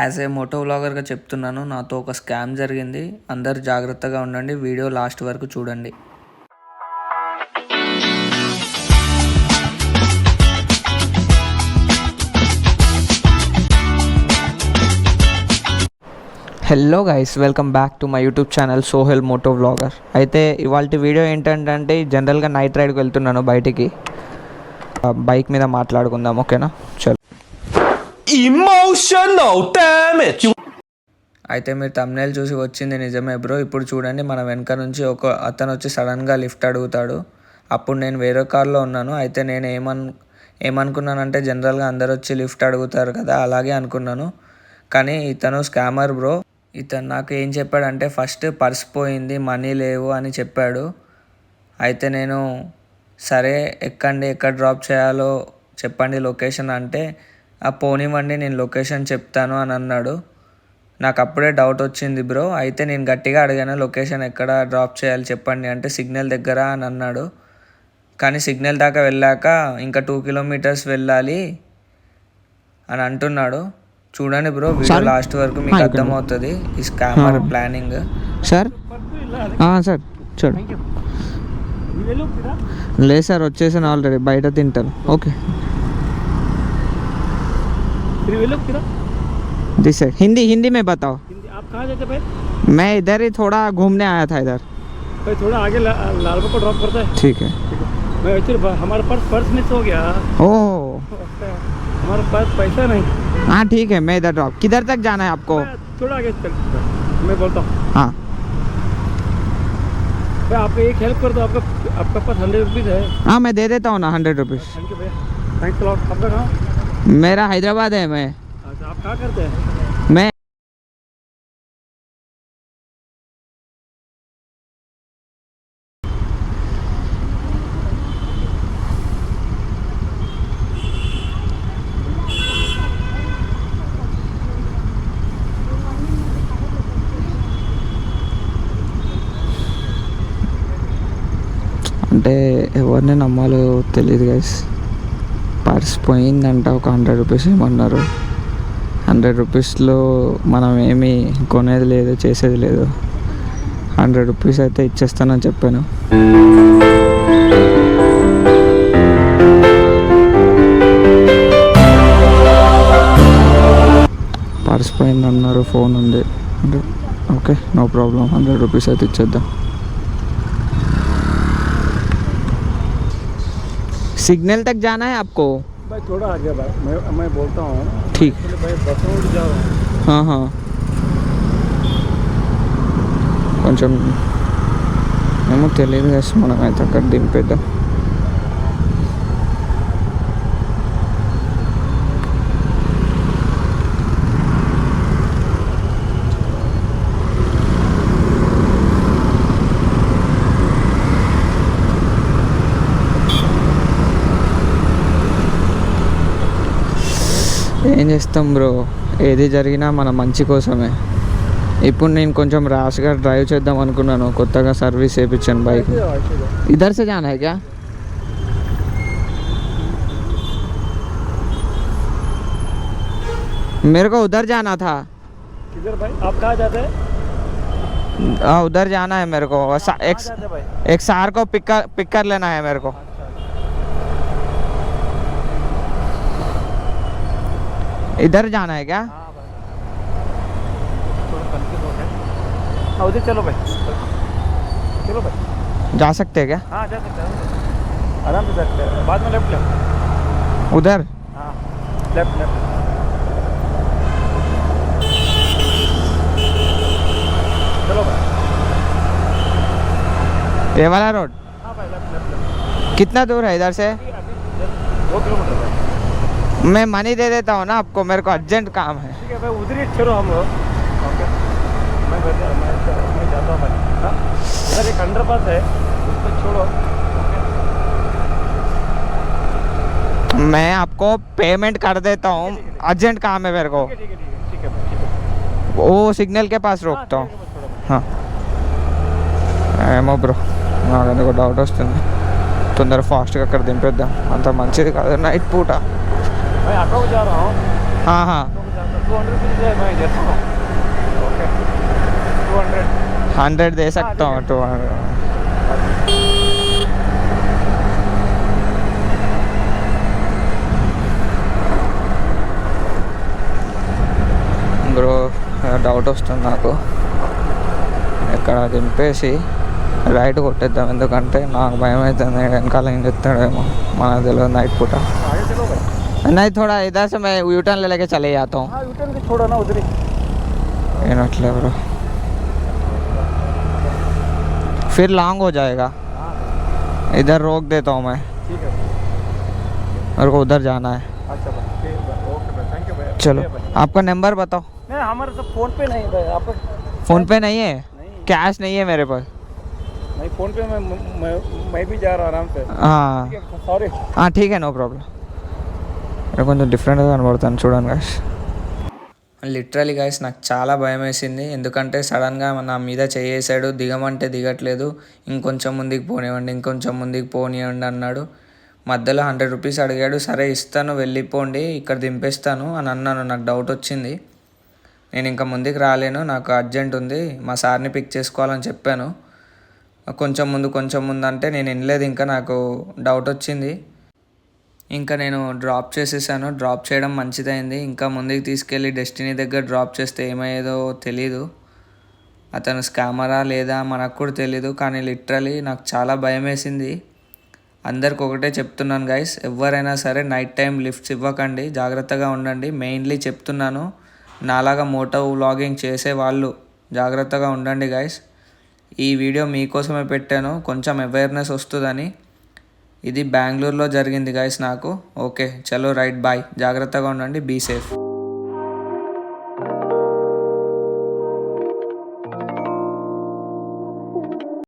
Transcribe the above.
As a Moto వ్లాగర్గా చెప్తున్నాను, నాతో ఒక స్కామ్ జరిగింది. అందరు జాగ్రత్తగా ఉండండి. వీడియో లాస్ట్ వరకు చూడండి. Hello guys, welcome back to my YouTube channel Sohel moto vlogger. అయితే ఇవాళ వీడియో ఏంటంటే జనరల్గా నైట్ రైడ్కి వెళ్తున్నాను బయటికి. బైక్ మీద మాట్లాడుకుందాం, ఓకేనా? చలో. Emotional damage. అయితే మీరు థంబ్నెయిల్ చూసి వచ్చింది నిజమే బ్రో. ఇప్పుడు చూడండి, మన వెనక నుంచి ఒక అతను వచ్చి సడన్గా లిఫ్ట్ అడుగుతాడు. అప్పుడు నేను వేరే కార్లో ఉన్నాను. అయితే నేను ఏమనుకున్నానంటే జనరల్గా అందరు వచ్చి లిఫ్ట్ అడుగుతారు కదా, అలాగే అనుకున్నాను. కానీ ఇతను స్కామర్ బ్రో. ఇతను నాకు ఏం చెప్పాడంటే ఫస్ట్ పర్స్ పోయింది, మనీ లేవు అని చెప్పాడు. అయితే నేను సరే ఎక్కండి, ఎక్కడ డ్రాప్ చేయాలో చెప్పండి లొకేషన్ అంటే, పోనివ్వండి నేను లొకేషన్ చెప్తాను అని అన్నాడు. నాకు అప్పుడే డౌట్ వచ్చింది బ్రో. అయితే నేను గట్టిగా అడిగాను, లొకేషన్ ఎక్కడ డ్రాప్ చేయాలి చెప్పండి అంటే సిగ్నల్ దగ్గర అని అన్నాడు. కానీ సిగ్నల్ దాకా వెళ్ళాక ఇంకా 2 కిలోమీటర్స్ వెళ్ళాలి అని అంటున్నాడు. చూడండి బ్రో, వీడియో లాస్ట్ వరకు మీకు అర్థమవుతుంది ఈ స్కామర్ ప్లానింగ్. సార్ సార్ చూడండి. లేదు సార్, వచ్చేసాను ఆల్రెడీ, బయట తింటాను. ఓకే जी सर, हिंदी में बताओ. आप कहाँ जाते भाई? मैं इधर ही थोड़ा घूमने आया था इधर. भाई थोड़ा आगे लालबाग को ड्रॉप करता है. ठीक है. मैं एक्चुअली हमारे पास पर्स मिस हो गया. ओह, हमारे पास पैसा नहीं. हाँ ठीक है, मैं इधर ड्रॉप. किधर तक जाना है आपको? थोड़ा आगे चल, मैं बोलता हूँ. हाँ भाई आपको एक हेल्प कर दो. आपका पास 100 रुपीज़ है. हाँ मैं दे देता हूँ ना 100 रुपीज़. थैंक यू भैया, थैंक्स अ लॉट. आपका कहाँ? मेरा हैदराबाद है. मैं अच्छा, आप कहाँ करते हैं? मैं అంటే ఎవరిని నమ్మాలో తెలియదు గైస్. పర్స్ పోయిందంట, ఒక 100 రూపీస్ ఏమన్నారు. 100 రూపీస్లో మనం ఏమీ కొనేది లేదు, చేసేది లేదు. 100 రూపీస్ అయితే ఇచ్చేస్తానని చెప్పాను. పర్స్ పోయిందన్నారు, ఫోన్ ఉంది. ఓకే, నో ప్రాబ్లం, 100 రూపీస్ అయితే ఇచ్చేద్దాం. सिग्नल तक जाना है आपको? भाई थोड़ा आगे भाई, मैं बोलता हूँ. ठीक. भाई बस उठ जाओ. हाँ కొంచెం ఏమో తెలియదు కదా, మనం అయితే అక్కడ దింపేద్దాం. ఏం చేస్తాం బ్రో, ఏది జరిగినా మన మంచి కోసమే. ఇప్పుడు నేను కొంచెం ర్యాష్గా డ్రైవ్ చేద్దాం అనుకున్నాను, కొత్తగా సర్వీస్ చేయించాను బైక్. ఇధర్ సే జానా హై క్యా? मेरे को उधर जाना था. किधर भाई? आप कहाँ जाते हैं? उधर जाना है मेरे को. एक सार को पिक कर लेना है मेरे को. इधर जाना है क्या? हाँ उधर चलो भाई, चलो भाई. जा सकते हैं क्या? हाँ जा सकते हैं, आराम से जा सकते हैं. बाद में लेफ्ट उधर. हाँ लेफ्ट. चलो भाई. ये वाला रोड? हाँ भाई लेफ्ट. कितना दूर है इधर से? 2 किलोमीटर भाई. मैं मनी दे देता हूँ ना आपको, मेरे को अर्जेंट काम है. ठीक है भाई, उधर ही छोड़ो हम लोग. ओके, मैं जाता हूँ भाई. हाँ इधर एक अंडरपास है, उसको छोड़ो. मैं आपको पेमेंट कर देता हूँ, अर्जेंट काम है मेरे को. ठीक है भाई. वो सिग्नल के पास रोकता हूँ. हाँ ఏమో బ్రో, నాకు ఎందుకు డౌట్ వస్తుంది. తొందర ఫాస్ట్గా అక్కడ దింపేద్దాం, అంత మంచిది కాదు నైట్ పూట. मैं ऑटो को जा रहा हूँ. हाँ हाँ ऑटो को जाता 200 रुपीज़ मैं देता हूँ. ओके 200. 100 दे सकता हूँ 200. బ్రో డౌట్ వస్తుంది నాకు, ఇక్కడ దింపేసి రైట్ కొట్టేద్దాం, ఎందుకంటే నాకు భయం అవుతుంది వెనకాల ఏం చెప్తాడేమో, మనకు తెలియదు నైట్ పూట. आगे चलो भाई. नहीं थोड़ा इधर से मैं यूटर्न ले लेके चले जाता हूँ. हाँ यूटर्न भी छोड़ो ना उधर ही. एनोटले ब्रो फिर लॉन्ग हो जाएगा. इधर रोक देता हूँ मैं, ठीक है. मेरे को उधर जाना है. अच्छा भाई ठीक है. ओके भाई थैंक यू भाई. चलो आपका नंबर बताओ. नहीं हमारे तो फ़ोन पे नहीं भाई. आप फ़ोन पे नहीं है, नहीं कैश नहीं है मेरे पास. नहीं फ़ोन पे मैं भी जा रहा आराम से. हाँ सॉरी. हाँ ठीक है, नो प्रॉब्लम. కొంచెం డిఫరెంట్గా కనబడుతాను చూడండి గాయస్. లిటరలీ గాయస్ నాకు చాలా భయం వేసింది, ఎందుకంటే సడన్గా నా మీద చేసాడు, దిగమంటే దిగట్లేదు, ఇంకొంచెం ముందుకు పోనివ్వండి అన్నాడు. మధ్యలో 100 రూపీస్ అడిగాడు. సరే ఇస్తాను వెళ్ళిపోండి, ఇక్కడ దింపేస్తాను అని అన్నాను. నాకు డౌట్ వచ్చింది, నేను ఇంకా ముందుకు రాలేను, నాకు అర్జెంట్ ఉంది, మా సార్ని పిక్ చేసుకోవాలని చెప్పాను. కొంచెం ముందు అంటే నేను వినలేదు, ఇంకా నాకు డౌట్ వచ్చింది. ఇంకా నేను డ్రాప్ చేసేసాను. డ్రాప్ చేయడం మంచిదైంది, ఇంకా ముందుకు తీసుకెళ్ళి డెస్టినీ దగ్గర డ్రాప్ చేస్తే ఏమయ్యేదో తెలీదు. అతను స్కామరా లేదా మనకు కూడా తెలీదు. కానీ లిటరలీ నాకు చాలా భయం వేసింది. అందరికి ఒకటే చెప్తున్నాను గైస్, ఎవరైనా సరే నైట్ టైం లిఫ్ట్స్ ఇవ్వకండి, జాగ్రత్తగా ఉండండి. మెయిన్లీ చెప్తున్నాను, నాలాగా మోటో వ్లాగింగ్ చేసే వాళ్ళు జాగ్రత్తగా ఉండండి గైస్. ఈ వీడియో మీకోసమే పెట్టాను, కొంచెం అవేర్నెస్ వస్తుందని. ఇది బెంగళూరులో జరిగింది గైస్ నాకు. ఓకే చలో రైట్ బాయ్, జాగ్రత్తగా ఉండండి, బీ సేఫ్.